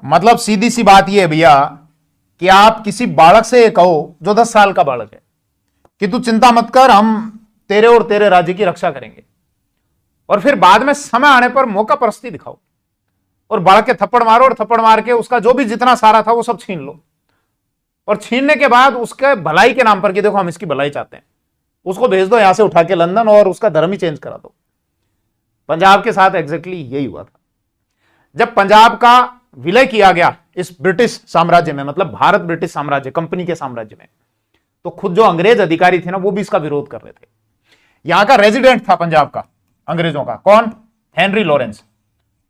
मतलब सीधी सी बात यह है भैया कि आप किसी बालक से ये कहो जो 10 साल का बालक है कि तू चिंता मत कर, हम तेरे और तेरे राज्य की रक्षा करेंगे, और फिर बाद में समय आने पर मौका परस्ती दिखाओ और बालक के थप्पड़ मारो और थप्पड़ मार के उसका जो भी जितना सारा था वो सब छीन लो, और छीनने के बाद उसके भलाई के नाम पर कि देखो हम इसकी भलाई चाहते हैं, उसको भेज दो यहां से उठा के लंदन और उसका धर्म ही चेंज करा दो। पंजाब के साथ एग्जैक्टली यही हुआ था। जब पंजाब का विलय किया गया इस ब्रिटिश साम्राज्य में, मतलब भारत ब्रिटिश साम्राज्य कंपनी के साम्राज्य में, तो खुद जो अंग्रेज अधिकारी थे ना वो भी इसका विरोध कर रहे थे। यहां का रेजिडेंट था पंजाब का अंग्रेजों का, कौन? Henry Lawrence.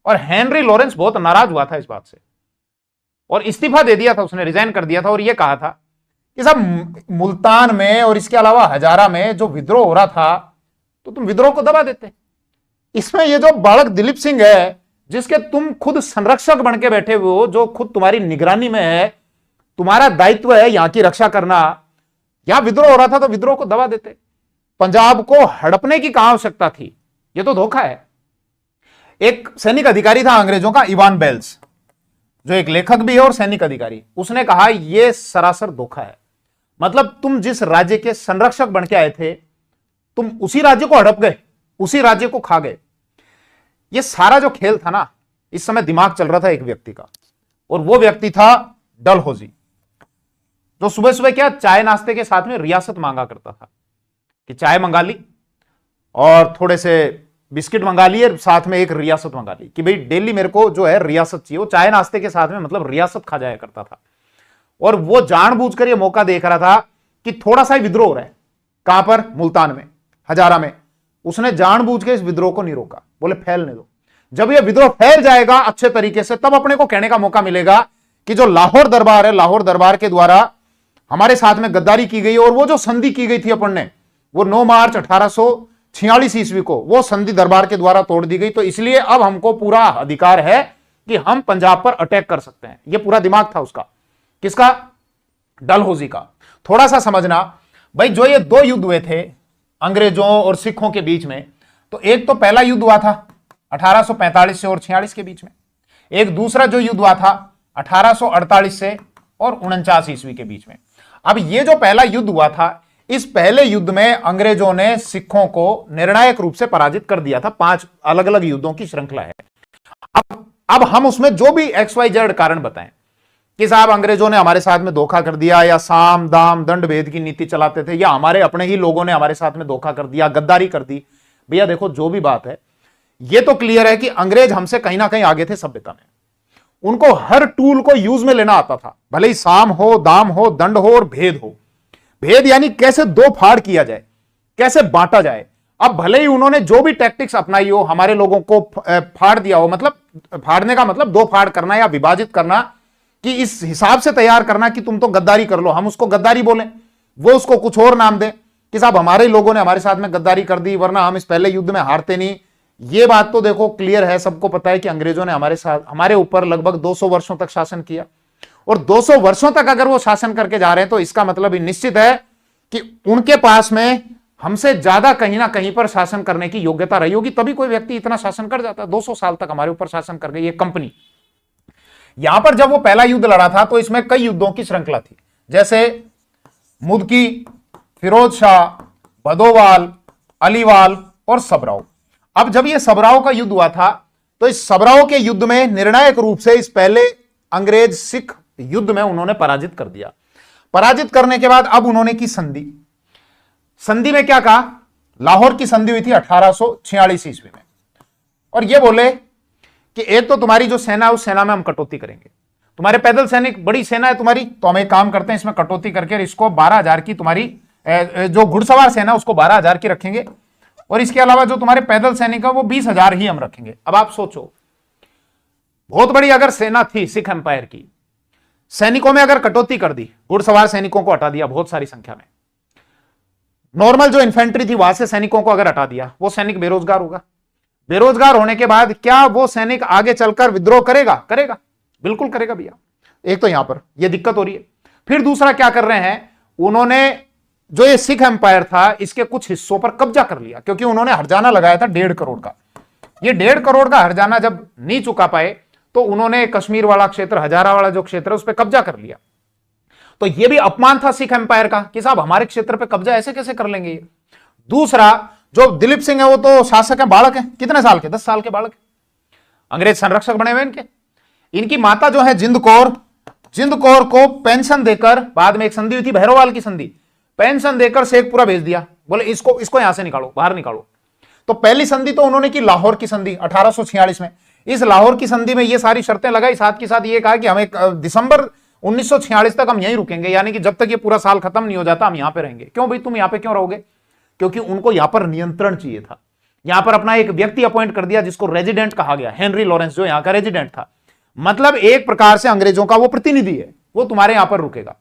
और हेनरी लॉरेंस बहुत नाराज हुआ था इस बात से और इस्तीफा दे दिया था, उसने रिजाइन कर दिया था और यह कहा था कि साहब मुल्तान में और इसके अलावा हजारा में जो विद्रोह हो रहा था तो तुम विद्रोह को दबा देते। इसमें ये जो बालक दिलीप सिंह है जिसके तुम खुद संरक्षक बन के बैठे हुए हो, जो खुद तुम्हारी निगरानी में है, तुम्हारा दायित्व है यहां की रक्षा करना, यहां विद्रोह हो रहा था तो विद्रोह को दबा देते। पंजाब को हड़पने की कहां आवश्यकता थी? ये तो धोखा है। एक सैनिक अधिकारी था अंग्रेजों का, इवान बेल्स, जो एक लेखक भी है और सैनिक अधिकारी, उसने कहा यह सरासर धोखा है। मतलब तुम जिस राज्य के संरक्षक बन के आए थे तुम उसी राज्य को हड़प गए, उसी राज्य को खा गए। यह सारा जो खेल था ना, इस समय दिमाग चल रहा था एक व्यक्ति का, और वो व्यक्ति था डलहौजी, जो सुबह सुबह क्या चाय नाश्ते के साथ में रियासत मांगा करता था कि चाय मंगा ली और थोड़े से बिस्किट मंगा लिए, साथ में एक रियासत मंगा ली कि भाई डेली मेरे को जो है रियासत चाहिए। वो चाय नाश्ते के साथ में मतलब रियासत खा जाया करता था, और वो जानबूझकर ये मौका देख रहा था कि थोड़ा सा ही विद्रोह हो रहा है। कहां पर? मुल्तान में, हजारा में। उसने जानबूझ के इस विद्रोह को नहीं रोका, बोले फैलने दो। जब यह विद्रोह फैल जाएगा अच्छे तरीके से तब अपने को कहने का मौका मिलेगा कि जो लाहौर दरबार है, लाहौर दरबार के द्वारा हमारे साथ में गद्दारी की गई और वो जो संधि की गई थी अपन ने, वो 9 मार्च 1846 ईस्वी को वो संधि दरबार के द्वारा तोड़ दी गई, तो इसलिए अब हमको पूरा अधिकार है कि हम पंजाब पर अटैक कर सकते हैं। ये पूरा दिमाग था उसका। किसका? डलहौजी का। थोड़ा सा समझना भाई, जो ये 2 युद्ध हुए थे अंग्रेजों और सिखों के बीच में, तो एक तो पहला युद्ध हुआ था 1845 से और 46 के बीच में, एक दूसरा जो युद्ध हुआ था 1848 से और 49 ईस्वी के बीच में। अब ये जो पहला युद्ध हुआ था, इस पहले युद्ध में अंग्रेजों ने सिखों को निर्णायक रूप से पराजित कर दिया था। 5 अलग अलग युद्धों की श्रृंखला है। अब हम उसमें जो भी XYZ कारण बताएं कि साहब अंग्रेजों ने हमारे साथ में धोखा कर दिया, या साम दाम दंड भेद की नीति चलाते थे, या हमारे अपने ही लोगों ने हमारे साथ में धोखा कर दिया, गद्दारी कर दी, भैया देखो जो भी बात है ये तो क्लियर है कि अंग्रेज हमसे कहीं ना कहीं आगे थे सभ्यता में। उनको हर टूल को यूज में लेना आता था, भले ही साम हो, दाम हो, दंड हो और भेद हो। भेद यानी कैसे 2 फाड़ किया जाए, कैसे बांटा जाए। अब भले ही उन्होंने जो भी टैक्टिक्स अपनाई हो, हमारे लोगों को फाड़ दिया हो, मतलब फाड़ने का मतलब 2 फाड़ करना या विभाजित करना, कि इस हिसाब से तैयार करना कि तुम तो गद्दारी कर लो, हम उसको गद्दारी बोलें, वो उसको कुछ और नाम दें कि साहब हमारे लोगों ने हमारे साथ में गद्दारी कर दी वरना हम इस पहले युद्ध में हारते नहीं। ये बात तो देखो क्लियर है, सबको पता है कि अंग्रेजों ने हमारे ऊपर लगभग 200 वर्षों तक शासन किया, और 200 वर्षों तक अगर वो शासन करके जा रहे हैं तो इसका मतलब निश्चित है कि उनके पास में हमसे ज्यादा कहीं ना कहीं पर शासन करने की योग्यता रही होगी, तभी कोई व्यक्ति इतना शासन कर जाता है। 200 साल तक हमारे ऊपर शासन कर गई ये कंपनी। यहां पर जब वो पहला युद्ध लड़ा था तो इसमें कई युद्धों की श्रृंखला थी, जैसे मुदकी, फिरोज शाह, भदोवाल, अलीवाल और सबराव। अब जब ये सबराव का युद्ध हुआ था तो इस सबराव के युद्ध में निर्णायक रूप से इस पहले अंग्रेज सिख युद्ध में उन्होंने पराजित कर दिया। पराजित करने के बाद अब उन्होंने की संधि। संधि में क्या कहा? लाहौर की संधि हुई थी 1846 ईस्वी में, और ये बोले कि एक तो तुम्हारी जो सेना है उस सेना में हम कटौती करेंगे, तुम्हारे पैदल सैनिक बड़ी सेना है तुम्हारी, तो हम एक काम करते हैं इसमें कटौती करके इसको 12,000 की, तुम्हारी जो घुड़सवार सेना उसको 12,000 की रखेंगे, और इसके अलावा जो तुम्हारे पैदल सैनिक है वो 20,000 ही हम रखेंगे। अब आप सोचो, बहुत बड़ी अगर सेना थी सिख एम्पायर की, सैनिकों में अगर कटौती कर दी, घुड़सवार सैनिकों को हटा दिया बहुत सारी संख्या में, नॉर्मल जो इन्फेंट्री थी वहां से सैनिकों को अगर हटा दिया, वो सैनिक बेरोजगार होगा। बेरोजगार होने के बाद क्या वो सैनिक आगे चलकर विद्रोह करेगा? करेगा, बिल्कुल करेगा भैया। एक तो यहां पर यह दिक्कत हो रही है। फिर दूसरा क्या कर रहे हैं, उन्होंने जो ये सिख एम्पायर था इसके कुछ हिस्सों पर कब्जा कर लिया, क्योंकि उन्होंने हर्जाना लगाया था 1.5 करोड़ का। ये 1.5 करोड़ का हर्जाना जब नहीं चुका पाए तो उन्होंने कश्मीर वाला क्षेत्र, हजारा वाला जो क्षेत्र है, उस पर कब्जा कर लिया। तो यह भी अपमान था सिख एम्पायर का कि साहब हमारे क्षेत्र पे कब्जा ऐसे कैसे कर लेंगे ये। दूसरा, जो दिलीप सिंह है वो तो शासक है, बालक है, कितने साल के, 10 साल के बालक, अंग्रेज संरक्षक बने हुए इनके। इनकी माता जो है जिंद कौर को पेंशन देकर, बाद में एक संधि हुई थी भैरववाल की संधि, पेंशन देकर शेखपुरा भेज दिया, बोले इसको यहां से निकालो, बाहर निकालो। तो पहली संधि तो उन्होंने की लाहौर की संधि 1846 में। इस लाहौर की संधि में ये सारी शर्तें लगाई, साथ के साथ ये कहा कि हमें दिसंबर 1946 तक हम यहीं रुकेंगे, यानी कि जब तक ये पूरा साल खत्म नहीं हो जाता हम यहां पे रहेंगे। क्यों भाई, तुम यहां पे क्यों रहोगे? क्योंकि उनको यहां पर नियंत्रण चाहिए था। यहां पर अपना एक व्यक्ति अपॉइंट कर दिया जिसको रेजिडेंट कहा गया, हेनरी लॉरेंस, जो यहां का रेजिडेंट था। मतलब एक प्रकार से अंग्रेजों का वो प्रतिनिधि है, वो तुम्हारे यहां पर रुकेगा,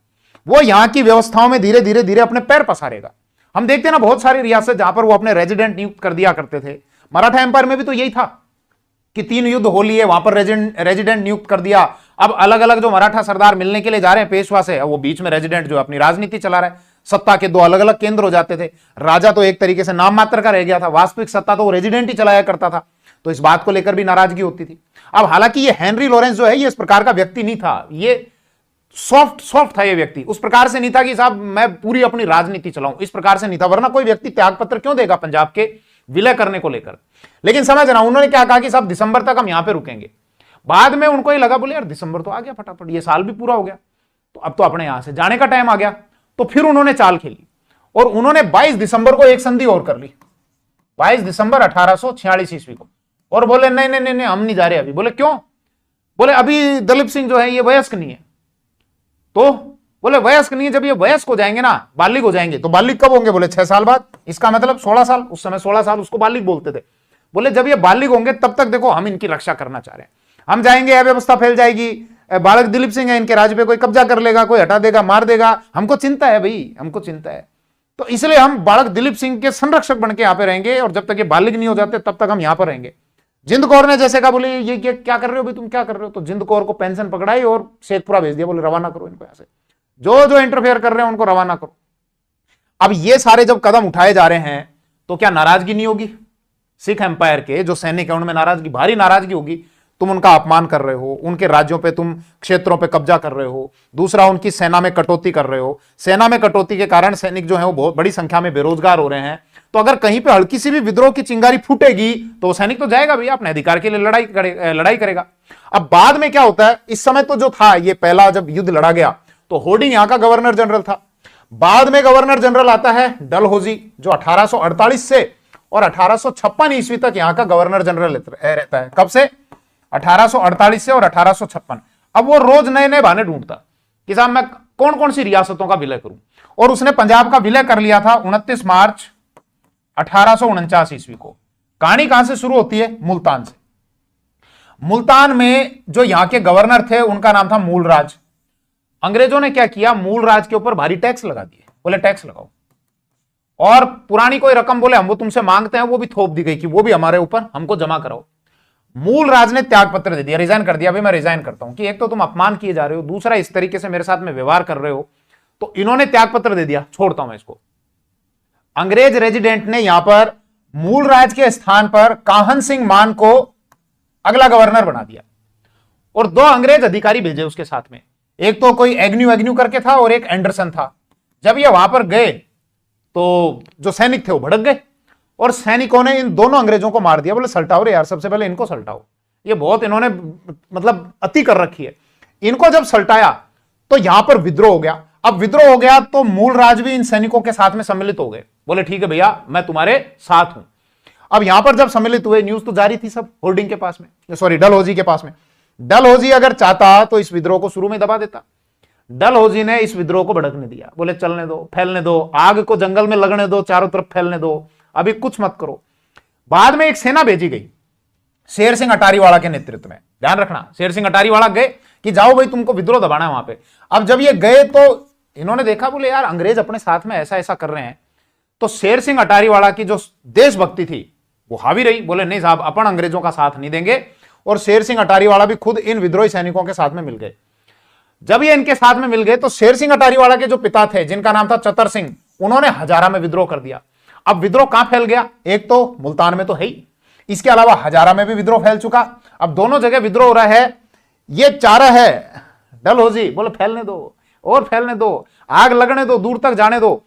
वो यहां की व्यवस्थाओं में धीरे धीरे धीरे अपने पैर पसारेगा। हम देखते हैं ना बहुत सारी रियासत जहां पर वो अपने रेजिडेंट नियुक्त कर दिया करते थे। मराठा एम्पायर में भी तो यही था कि 3 युद्ध हो लिए, वहां पर रेजिडेंट नियुक्त कर दिया। अब अलग अलग जो मराठा सरदार मिलने के लिए जा रहे हैं पेशवा से, वो बीच में रेजिडेंट जो अपनी राजनीति चला रहा है। सत्ता के 2 अलग अलग केंद्र हो जाते थे। राजा तो एक तरीके से नाम मात्र का रह गया था, वास्तविक सत्ता तो वो रेजिडेंट ही चलाया करता था। तो इस बात को लेकर भी नाराजगी होती थी। अब हालांकि ये हेनरी लॉरेंस जो है ये इस प्रकार का व्यक्ति नहीं था, ये सॉफ्ट था ये व्यक्ति, उस प्रकार से नहीं था कि साहब मैं पूरी अपनी राजनीति चलाऊं, इस प्रकार से नहीं था। वरना कोई व्यक्ति त्यागपत्र क्यों देगा पंजाब के विलय करने को लेकर। लेकिन समझ रहा, उन्होंने क्या कहा कि साहब दिसंबर तक हम यहां पे रुकेंगे। बाद में उनको ये लगा, बोले यार दिसंबर तो आ गया फटाफट, ये साल भी पूरा हो गया, तो अब तो अपने यहां से जाने का टाइम आ गया। तो फिर उन्होंने चाल खेली और उन्होंने 22 दिसंबर को एक संधि और कर ली, 22 दिसंबर 1846 ईस्वी को। और बोले नहीं नहीं नहीं हम नहीं जा रहे अभी। बोले क्यों? बोले अभी दलीप सिंह जो है ये वयस्क नहीं है। तो बोले वयस्क नहीं है, जब ये वयस्क हो जाएंगे ना, बालिग हो जाएंगे, तो बालिग कब होंगे? बोले 6 साल बाद। इसका मतलब 16 साल, उस समय 16 साल उसको बालिग बोलते थे। बोले जब ये बालिग होंगे तब तक देखो हम इनकी रक्षा करना चाह रहे हैं, हम जाएंगे अव्यवस्था फैल जाएगी, बालक दिलीप सिंह है, इनके राज्य पे कोई कब्जा कर लेगा, कोई हटा देगा, मार देगा, हमको चिंता है भाई, हमको चिंता है। तो इसलिए हम बालक दिलीप सिंह के संरक्षक बन के यहां पे रहेंगे, और जब तक ये बालिग नहीं हो जाते तब तक हम यहां पर रहेंगे। जिंद कौर ने जैसे कहा, बोले ये क्या कर रहे हो भाई, तुम क्या कर रहे हो? तो जिंद कौर को पेंशन पकड़ाई और शेखपुरा भेज दिया, बोले रवाना करो इनको यहां से, जो इंटरफेयर कर रहे हैं उनको रवाना करो। अब ये सारे जब कदम उठाए जा रहे हैं तो क्या नाराजगी नहीं होगी? सिख एम्पायर के जो सैनिक है उनमें नाराजगी, भारी नाराजगी होगी। तुम उनका अपमान कर रहे हो, उनके राज्यों पे, तुम क्षेत्रों पे कब्जा कर रहे हो। दूसरा, उनकी सेना में कटौती कर रहे हो। सेना में कटौती के कारण सैनिक जो है वो बहुत बड़ी संख्या में बेरोजगार हो रहे हैं। तो अगर कहीं पे हल्की सी भी विद्रोह की चिंगारी फूटेगी तो वो सैनिक तो जाएगा भैया, अपने अधिकार के लिए लड़ाई करेगा। अब बाद में क्या होता है, इस समय तो जो था ये पहला जब युद्ध लड़ा गया तो होर्डिंग यहां का गवर्नर जनरल था। बाद में गवर्नर जनरल आता है डलहौजी, जो 1848 से और 1856 ईस्वी तक यहां का गवर्नर जनरल रहता है। कब से? 1848 से और 1856। अब वो रोज नए नए बहाने ढूंढता कि साहब मैं कौन कौन सी रियासतों का विलय करूं, और उसने पंजाब का विलय कर लिया था 29 मार्च 1849 ईस्वी को। कहानी कहां से शुरू होती है? मुल्तान से। मुल्तान में जो यहां के गवर्नर थे उनका नाम था मूलराज। अंग्रेजों ने क्या किया, मूलराज के ऊपर भारी टैक्स लगा दिए, बोले टैक्स लगाओ, और पुरानी कोई रकम बोले हम वो तुमसे मांगते हैं वो भी थोप दी गई कि वो भी हमारे ऊपर हमको जमा कराओ। मूलराज ने त्याग पत्र दे दिया, रिजाइन कर दिया, भाई मैं रिजाइन करता हूं, कि एक तो तुम अपमान किए जा रहे हो, दूसरा इस तरीके से मेरे साथ में व्यवहार कर रहे हो। तो इन्होंने त्याग पत्र दे दिया, छोड़ता हूं मैं इसको। अंग्रेज रेजिडेंट ने यहां पर मूलराज के स्थान पर काहन सिंह मान को अगला गवर्नर बना दिया, और 2 अंग्रेज अधिकारी भेजे उसके साथ में। एक तो कोई एग्न्यू करके था और एक एंडरसन था। जब ये वहां पर गए तो जो सैनिक थे वो भड़क गए, और सैनिकों ने इन दोनों अंग्रेजों को मार दिया। बोले सल्टाओ रे यार, सबसे पहले इनको सल्टाओ, ये बहुत इन्होंने मतलब अति कर रखी है। इनको जब सल्टाया तो यहां पर विद्रोह हो गया। अब विद्रोह हो गया तो मूलराज भी इन सैनिकों के साथ में सम्मिलित हो गए, बोले ठीक है भैया मैं तुम्हारे साथ हूं। अब यहां पर जब सम्मिलित हुए, न्यूज तो जारी थी सब होर्डिंग के पास में, सॉरी डलहौजी के पास में। डलहौजी अगर चाहता तो इस विद्रोह को शुरू में दबा देता। डलहौजी ने इस विद्रोह को भड़कने दिया, बोले चलने दो, फैलने दो, आग को जंगल में लगने दो, चारों तरफ फैलने दो, अभी कुछ मत करो। बाद में एक सेना भेजी गई शेर सिंह अटारीवाला के नेतृत्व में, ध्यान रखना, शेर सिंह अटारीवाला गए कि जाओ भाई तुमको विद्रोह दबाना है वहां पे। अब जब ये गए तो इन्होंने देखा, बोले यार अंग्रेज अपने साथ में ऐसा ऐसा कर रहे हैं। तो शेर सिंह अटारीवाला की जो देशभक्ति थी वो हावी रही, बोले नहीं साहब अपन अंग्रेजों का साथ नहीं देंगे। और शेर सिंह अटारीवाला भी खुद इन विद्रोही सैनिकों के साथ में मिल गए। जब ये इनके साथ में मिल गए तो शेर सिंह अटारीवाला के जो पिता थे जिनका नाम था चतर सिंह, उन्होंने हजारा में विद्रोह कर दिया। अब विद्रोह कहां फैल गया, एक तो मुल्तान में तो है ही, इसके अलावा हजारा में भी विद्रोह फैल चुका। अब दोनों जगह विद्रोह हो रहा है ये चारा है डलहौजी, बोले फैलने दो और फैलने दो, आग लगने दो, दूर तक जाने दो।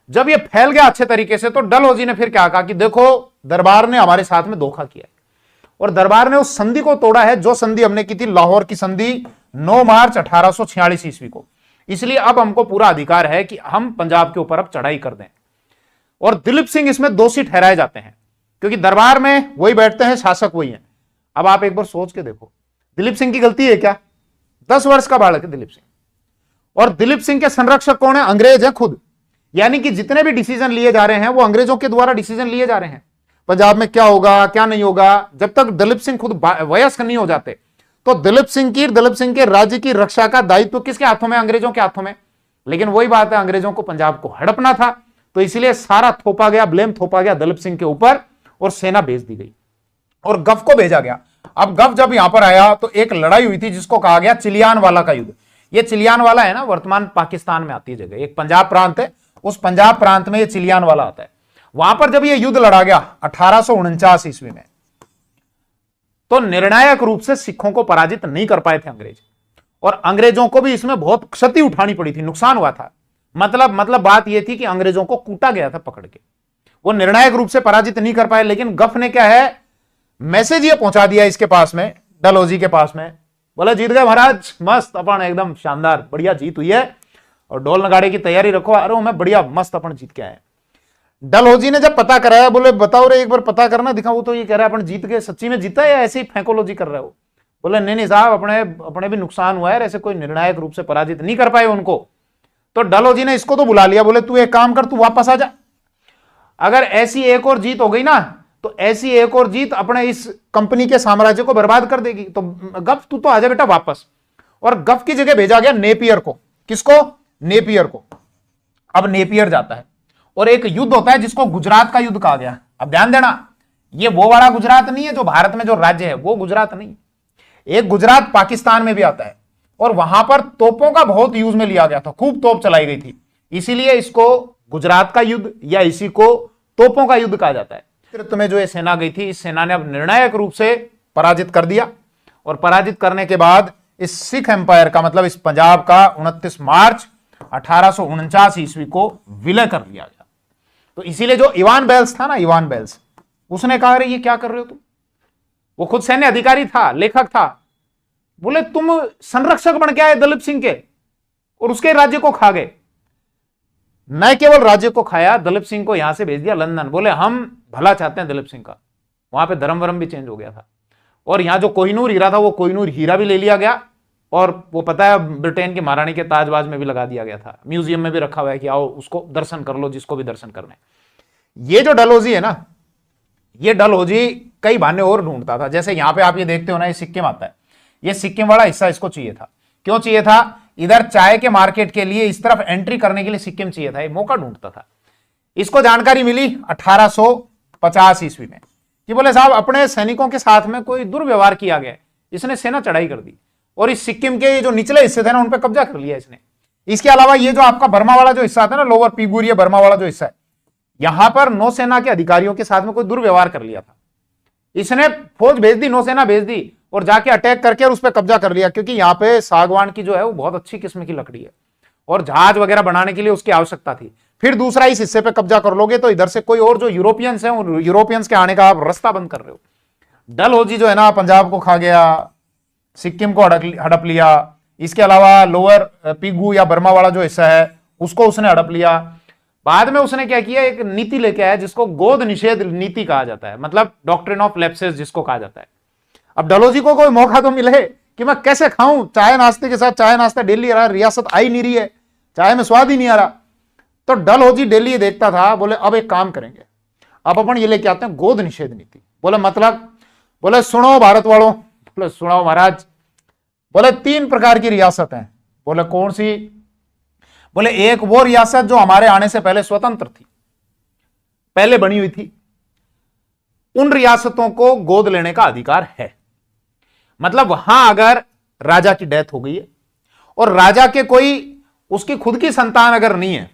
जब ये फैल गया अच्छे तरीके से तो डलहौजी ने फिर क्या कहा कि देखो दरबार ने हमारे साथ में धोखा किया और दरबार ने उस संधि को तोड़ा है जो संधि हमने की थी, लाहौर की संधि 9 मार्च 1846 ईस्वी को। इसलिए अब हमको पूरा अधिकार है कि हम पंजाब के ऊपर अब चढ़ाई कर दें। और दिलीप सिंह इसमें दोषी ठहराए जाते हैं क्योंकि दरबार में वही बैठते हैं, शासक वही हैं। अब आप एक बार सोच के देखो, दिलीप सिंह की गलती है क्या? 10 वर्ष का बालक है दिलीप सिंह, और दिलीप सिंह के संरक्षक कौन है? अंग्रेज है खुद। यानी कि जितने भी डिसीजन लिए जा रहे हैं वो अंग्रेजों के द्वारा डिसीजन लिए जा रहे हैं। पंजाब में क्या होगा क्या नहीं होगा, जब तक दिलीप सिंह खुद वयस्क नहीं हो जाते तो दिलीप सिंह के राज्य की रक्षा का दायित्व किसके हाथों में? अंग्रेजों के हाथों में। लेकिन वही बात है, अंग्रेजों को पंजाब को हड़पना था तो इसलिए सारा थोपा गया, ब्लेम थोपा गया दिलीप सिंह के ऊपर और सेना भेज दी गई और गफ को भेजा गया। अब गफ जब यहां पर आया तो एक लड़ाई हुई थी जिसको कहा गया चिलियानवाला का युद्ध। ये चिलियानवाला है ना, वर्तमान पाकिस्तान में आती है जगह, एक पंजाब प्रांत है, उस पंजाब प्रांत में ये चिलियानवाला आता है। वहां पर जब ये युद्ध लड़ा गया 1849 ईस्वी में, तो निर्णायक रूप से सिखों को पराजित नहीं कर पाए थे अंग्रेज, और अंग्रेजों को भी इसमें बहुत क्षति उठानी पड़ी थी, नुकसान हुआ था। मतलब बात यह थी कि अंग्रेजों को कूटा गया था पकड़ के, वो निर्णायक रूप से पराजित नहीं कर पाए। लेकिन गफ ने क्या है, मैसेज ये पहुंचा दिया इसके पास में, डलहौजी के पास में, बोला जीत गए महाराज, मस्त अपन, एकदम शानदार बढ़िया जीत हुई है और ढोल नगाड़े की तैयारी रखो, अरे मैं बढ़िया मस्त अपन जीत के आए। डलहौजी ने जब पता कराया, बोले बताओ रे एक बार पता करना दिखाओ, तो ये कह रहा है अपन जीत गए, सच्ची में जीता है या ऐसे ही फैंकोलॉजी कर रहे हो? बोले नहीं साहब, अपने भी नुकसान हुआ है, ऐसे कोई निर्णायक रूप से पराजित नहीं कर पाए उनको। तो डलहौजी ने इसको तो बुला लिया, बोले तू एक काम कर, तू वापस आ जा, अगर ऐसी एक और जीत हो गई ना तो ऐसी एक और जीत अपने इस कंपनी के साम्राज्य को बर्बाद कर देगी, तो गफ तू तो आ जा बेटा वापस। और गफ की जगह भेजा गया नेपियर को। किसको? नेपियर को। अब नेपियर जाता है और एक युद्ध होता है जिसको गुजरात का युद्ध कहा गया। अब ध्यान देना, ये वो वाला गुजरात नहीं है जो भारत में जो राज्य है, वो गुजरात नहीं, एक गुजरात पाकिस्तान में भी आता है और वहां पर तोपों का बहुत यूज में लिया गया था, खूब तोप चलाई गई थी, इसीलिए इसको गुजरात का युद्ध या इसी को तोपों का युद्ध कहा जाता है। नेतृत्व में जो ये सेना गई थी, इस सेना ने अब निर्णायक रूप से पराजित कर दिया और पराजित करने के बाद इस सिख एम्पायर का, मतलब इस पंजाब का 29 मार्च 1849 ईस्वी को विलय कर लिया गया। तो इसीलिए जो इवान बेल्स था ना, इवान बेल्स, उसने कहा अरे ये क्या कर रहे हो तुम, वो खुद सैन्य अधिकारी था, लेखक था, बोले तुम संरक्षक बन के आए दलीप सिंह के और उसके राज्य को खा गए। न केवल राज्य को खाया, दलीप सिंह को यहां से भेज दिया लंदन, बोले हम भला चाहते हैं दलीप सिंह का। वहां पे धर्म वर्म भी चेंज हो गया था और यहां जो कोहिनूर हीरा था वो कोहिनूर हीरा भी ले लिया गया और वो पता है ब्रिटेन की महारानी के ताजबाज में भी लगा दिया गया था, म्यूजियम में भी रखा हुआ है कि आओ उसको दर्शन कर लो जिसको भी दर्शन करना है। ये जो डलहौजी है ना, ये डलहौजी कई बहाने और ढूंढता था। जैसे यहां पे आप ये देखते हो ना, ये सिक्किम आता है, ये सिक्किम वाला हिस्सा इसको चाहिए था। क्यों चाहिए था? इधर चाय के मार्केट के लिए इस तरफ एंट्री करने के लिए सिक्किम चाहिए था, ये मौका ढूंढता था। इसको जानकारी मिली 1850 ईस्वी में कि बोले साहब अपने सैनिकों के साथ में कोई दुर्व्यवहार किया गया, इसने सेना चढ़ाई कर दी और इस सिक्किम के जो निचले हिस्से थे ना उन पर कब्जा कर लिया इसने। इसके अलावा ये जो आपका बर्मा वाला जो हिस्सा था ना, लोअर पीगुर, बर्मा वाला जो हिस्सा है, यहां पर नौसेना के अधिकारियों के साथ में कोई दुर्व्यवहार कर लिया था, इसने फौज भेज दी, नौसेना भेज दी और जाके अटैक करके और उस पर कब्जा कर लिया। क्योंकि यहाँ पे सागवान की जो है वो बहुत अच्छी किस्म की लकड़ी है और जहाज वगैरह बनाने के लिए उसकी आवश्यकता थी। फिर दूसरा इस हिस्से पे कब्जा कर लोगे तो इधर से कोई और जो यूरोपियंस हैं, यूरोपियंस के आने का आप रास्ता बंद कर रहे हो। डलहौजी जो है ना पंजाब को खा गया, सिक्किम को हड़प लिया, इसके अलावा लोअर पीगू या बर्मा वाला जो हिस्सा है उसको उसने हड़प लिया। बाद में उसने क्या किया, एक नीति लेके आया जिसको गोद निषेध नीति कहा जाता है, मतलब डॉक्ट्रिन ऑफ लैप्सेस जिसको कहा जाता है। अब डलहौजी को कोई मौका तो मिले कि मैं कैसे खाऊं, चाय नाश्ते के साथ, चाय नाश्ता डेली आ रहा, रियासत आई नहीं रही है, चाय में स्वाद ही नहीं आ रहा। तो डलहौजी डेली ये देखता था, बोले अब एक काम करेंगे, अब अपन ये लेके आते हैं गोद निषेध नीति। बोले मतलब? बोले सुनो भारत वालों, बोले सुनाओ महाराज। बोले 3 प्रकार की रियासत हैं। बोले कौन सी? बोले एक वो रियासत जो हमारे आने से पहले स्वतंत्र थी, पहले बनी हुई थी, उन रियासतों को गोद लेने का अधिकार है। मतलब वहां अगर राजा की डेथ हो गई है और राजा के कोई उसकी खुद की संतान अगर नहीं है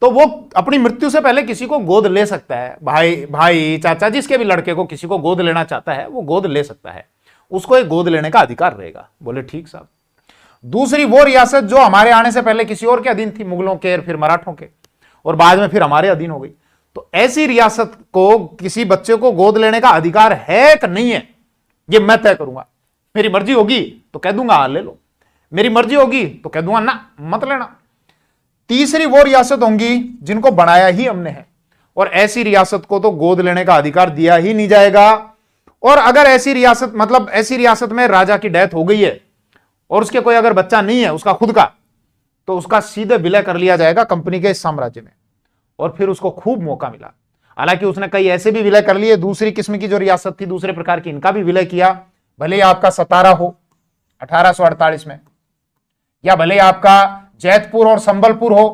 तो वो अपनी मृत्यु से पहले किसी को गोद ले सकता है। भाई, चाचा, जिसके भी लड़के को किसी को गोद लेना चाहता है वो गोद ले सकता है। उसको एक गोद लेने का अधिकार रहेगा। बोले ठीक साहब। दूसरी वो रियासत जो हमारे आने से पहले किसी और के अधीन थी, मुगलों के, फिर मराठों के, और बाद में फिर हमारे अधीन हो गई। तो ऐसी रियासत को किसी बच्चे को गोद लेने का अधिकार है कि नहीं है, ये मैं तय करूंगा। मेरी मर्जी होगी तो कह दूंगा हाँ ले लो, मेरी मर्जी होगी तो कह दूंगा ना मत लेना। तीसरी वो रियासत होंगी जिनको बनाया ही हमने है, और ऐसी रियासत को तो गोद लेने का अधिकार दिया ही नहीं जाएगा। और अगर ऐसी रियासत, मतलब ऐसी रियासत में राजा की डेथ हो गई है और उसके कोई अगर बच्चा नहीं है उसका खुद का, तो उसका सीधे विलय कर लिया जाएगा कंपनी के इस साम्राज्य में। और फिर उसको खूब मौका मिला। हालांकि उसने कई ऐसे भी विलय कर लिए, दूसरी किस्म की जो रियासत थी, दूसरे प्रकार की, इनका भी विलय किया। भले ही आपका सतारा हो 1848 में, या भले ही आपका जैतपुर और संबलपुर हो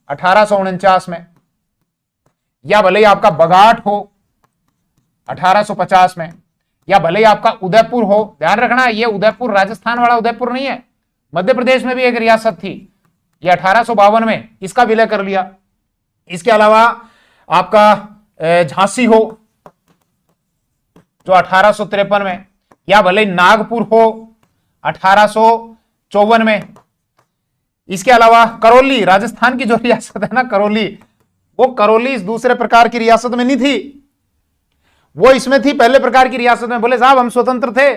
1849 में, या भले ही आपका बगाट हो 1850 में, या भले ही आपका उदयपुर हो। ध्यान रखना, ये उदयपुर राजस्थान वाला उदयपुर नहीं है, मध्य प्रदेश में भी एक रियासत थी, ये 1852 में, इसका विलय कर लिया। इसके अलावा आपका झांसी हो जो 1853 में, या भले ही नागपुर हो 1854 में। इसके अलावा करौली, राजस्थान की जो रियासत है ना करौली, वो करौली इस दूसरे प्रकार की रियासत में नहीं थी, वो इसमें थी पहले प्रकार की रियासत में। बोले साहब हम स्वतंत्र थे।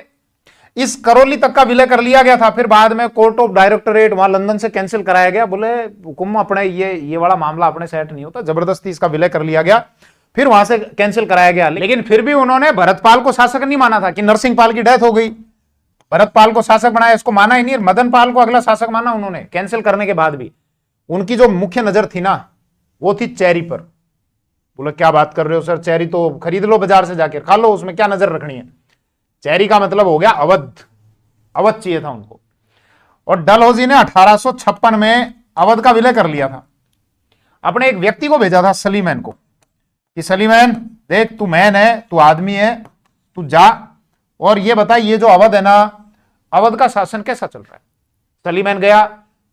इस करौली तक का विलय कर लिया गया था, फिर बाद में कोर्ट ऑफ डायरेक्टरेट वहां लंदन से कैंसिल कराया गया। बोले हुकुम अपने ये वाला मामला अपने सेट नहीं होता, जबरदस्ती इसका विलय कर लिया गया, फिर वहां से कैंसिल कराया गया। लेकिन फिर भी उन्होंने भरतपाल को शासक नहीं माना था कि नरसिंह पाल की डेथ हो गई, भरतपाल को शासक बनाया, इसको माना ही नहीं। मदन पाल को अगला शासक माना उन्होंने, कैंसिल करने के बाद भी। उनकी जो मुख्य नजर थी ना, वो थी चेरी पर। बोले क्या बात कर रहे हो सर, चेरी तो खरीद लो बाजार से जाकर, खा लो, उसमें क्या नजर रखनी है। चेरी का मतलब हो गया अवध, अवध चाहिए था उनको। और डलहौजी ने 1856 में अवध का विलय कर लिया था। अपने एक व्यक्ति को भेजा था, सलीमैन को, कि सलीमैन देख तू मैन है, तू आदमी है, तू जा और ये बता ये जो अवध है ना, अवध का शासन कैसा चल रहा है। सलीमैन गया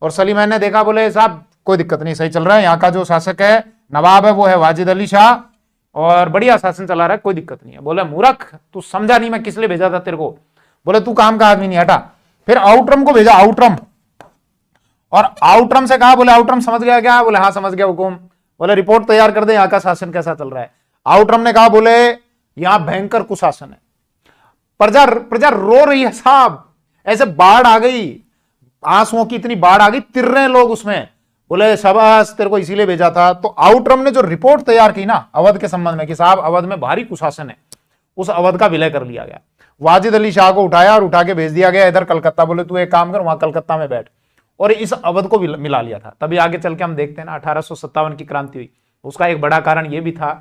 और सलीमैन ने देखा, बोले साहब कोई दिक्कत नहीं, सही चल रहा है, यहाँ का जो शासक है नवाब है वो है वाजिद अली शाह, और बढ़िया शासन चला रहा है, कोई दिक्कत नहीं है। बोले मूर्ख तू समझा नहीं मैं किस लिए भेजा था तेरे को। बोले तू काम का आदमी नहीं, हटा। फिर आउटरम को भेजा, आउटरम, और आउटरम से कहा, बोले आउटरम समझ गया क्या। बोले हाँ समझ गया हुकुम। बोले रिपोर्ट तैयार कर दे यहाँ का शासन कैसा चल रहा है। आउटरम ने कहा, बोले यहां भयंकर कुशासन है, प्रजा प्रजा रो रही है साहब, ऐसे बाढ़ आ गई, आंसुओं की इतनी बाढ़ आ गई, तिर रहे हैं लोग उसमें। बोले शाबाश तेरे को इसीलिए भेजा था। तो आउटरम ने जो रिपोर्ट तैयार की ना अवध के संबंध में कि साहब अवध में भारी कुशासन है, उस अवध का विलय कर लिया गया। वाजिद अली शाह को उठाया और उठा के भेज दिया गया इधर कलकत्ता। बोले तू एक काम कर, वहां कलकत्ता में बैठ, और इस अवध को मिला लिया था। तभी आगे चल के हम देखते हैं ना 1857 की क्रांति हुई। उसका एक बड़ा कारण यह भी था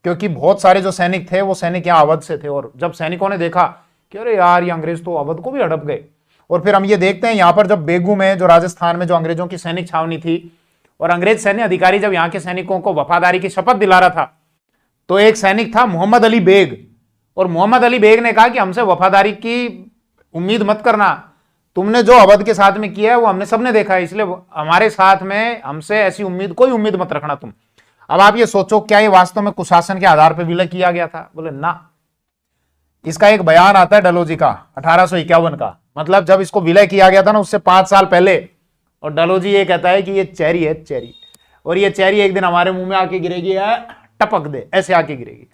क्योंकि बहुत सारे जो सैनिक थे वो सैनिक यहाँ अवध से थे, और जब सैनिकों ने देखा कि अरे यार ये अंग्रेज तो अवध को भी हड़प गए। और फिर हम ये देखते हैं यहाँ पर जब बेगू में, जो राजस्थान में जो अंग्रेजों की सैनिक छावनी थी, और अंग्रेज सैन्य अधिकारी जब यहाँ के सैनिकों को वफादारी की शपथ दिला रहा था, तो एक सैनिक था मोहम्मद अली बेग, और मोहम्मद अली बेग ने कहा कि हमसे वफादारी की उम्मीद मत करना, तुमने जो अवध के साथ में किया है वो हमने सबने देखा है, इसलिए हमारे साथ में हमसे ऐसी उम्मीद, कोई उम्मीद मत रखना तुम। अब आप ये सोचो क्या ये वास्तव में कुशासन के आधार पर विलय किया गया था। बोले ना। इसका एक बयान आता है डलहौजी का 1851 का, मतलब जब इसको विलय किया गया था ना उससे 5 साल पहले। और डलहौजी ये कहता है कि ये चेरी है, चेरी, और ये चेरी एक दिन हमारे मुंह में आके गिरेगी, टपक दे ऐसे आके गिरेगी।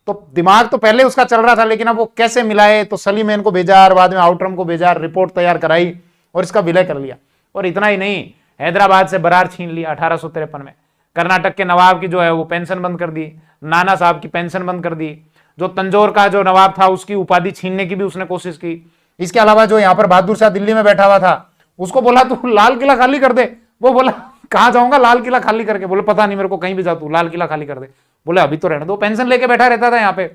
तो दिमाग तो पहले उसका चल रहा था, लेकिन अब वो कैसे मिलाए, तो सलीमैन को भेजा और बाद में आउटरम को भेजा, रिपोर्ट तैयार कराई और इसका विलय कर लिया। और इतना ही नहीं, हैदराबाद से बरार छीन लिया 1853 में। कर्नाटक के नवाब की जो है वो पेंशन बंद कर दी, नाना साहब की पेंशन बंद कर दी। जो तंजौर का जो नवाब था उसकी उपाधि छीनने की भी उसने कोशिश की। इसके अलावा जो यहाँ पर बहादुर शाह दिल्ली में बैठा हुआ था, उसको बोला तू लाल किला खाली कर दे। वो बोला कहाँ जाऊंगा लाल किला खाली करके। बोले पता नहीं मेरे को, कहीं भी जा तू, लाल किला खाली कर दे। बोले अभी तो रहने दो, पेंशन लेके बैठा रहता था यहाँ पे।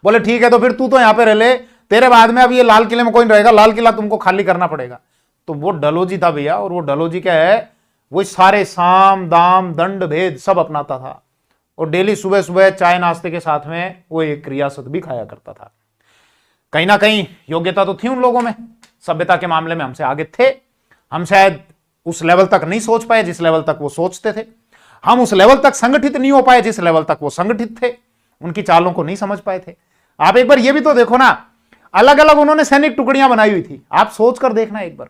बोले ठीक है तो फिर तू तो यहाँ पे रह ले, तेरे बाद में अब ये लाल किले में कोई नहीं रहेगा, लाल किला तुमको खाली करना पड़ेगा। तो वो डलहौजी था भैया, और वो डलहौजी क्या है, वो सारे साम दाम दंड भेद सब अपनाता था, और डेली सुबह सुबह चाय नाश्ते के साथ में वो एक रियासत भी खाया करता था। कहीं ना कहीं योग्यता तो थी उन लोगों में, सभ्यता के मामले में हमसे आगे थे। हम शायद उस लेवल तक नहीं सोच पाए जिस लेवल तक वो सोचते थे, हम उस लेवल तक संगठित नहीं हो पाए जिस लेवल तक वो संगठित थे, उनकी चालों को नहीं समझ पाए थे। आप एक बार ये भी तो देखो ना, अलग अलग उन्होंने सैनिक टुकड़ियां बनाई हुई थी। आप सोच कर देखना एक बार,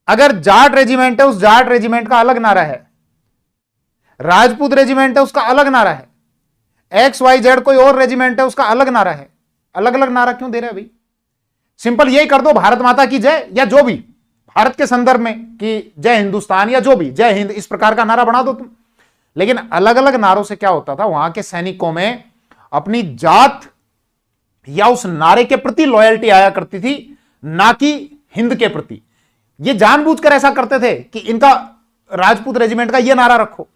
अगर जाट रेजिमेंट है उस जाट रेजिमेंट का अलग नारा है, राजपूत रेजिमेंट है उसका अलग नारा है, XYZ कोई और रेजिमेंट है उसका अलग नारा है। अलग अलग नारा क्यों दे रहे हैं भाई? सिंपल यही कर दो, भारत माता की जय या जो भी भारत के संदर्भ में कि जय हिंदुस्तान या जो भी जय हिंद, इस प्रकार का नारा बना दो तुम। लेकिन अलग अलग नारों से क्या होता था, वहां के सैनिकों में अपनी जात या उस नारे के प्रति लॉयल्टी आया करती थी, ना कि हिंद के प्रति। ये जानबूझकर ऐसा करते थे कि इनका राजपूत रेजिमेंट का ये नारा रखो,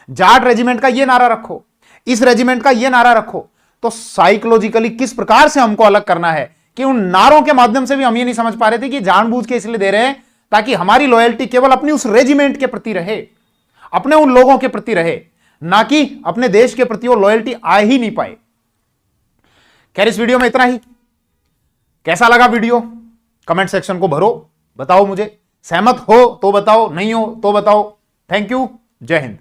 जाट रेजिमेंट का ये नारा रखो, इस रेजिमेंट का ये नारा रखो। तो साइकोलॉजिकली किस प्रकार से हमको अलग करना है कि उन नारों के माध्यम से भी हम ये नहीं समझ पा रहे थे कि जानबूझ के इसलिए दे रहे हैं ताकि हमारी लॉयल्टी केवल अपनी उस रेजिमेंट के प्रति रहे, अपने उन लोगों के प्रति रहे, ना कि अपने देश के प्रति वो लॉयल्टी आ ही नहीं पाए। खैर, इस वीडियो में इतना ही। कैसा लगा वीडियो कमेंट सेक्शन को भरो, बताओ मुझे। सहमत हो तो बताओ, नहीं हो तो बताओ। Thank you. जय हिंद।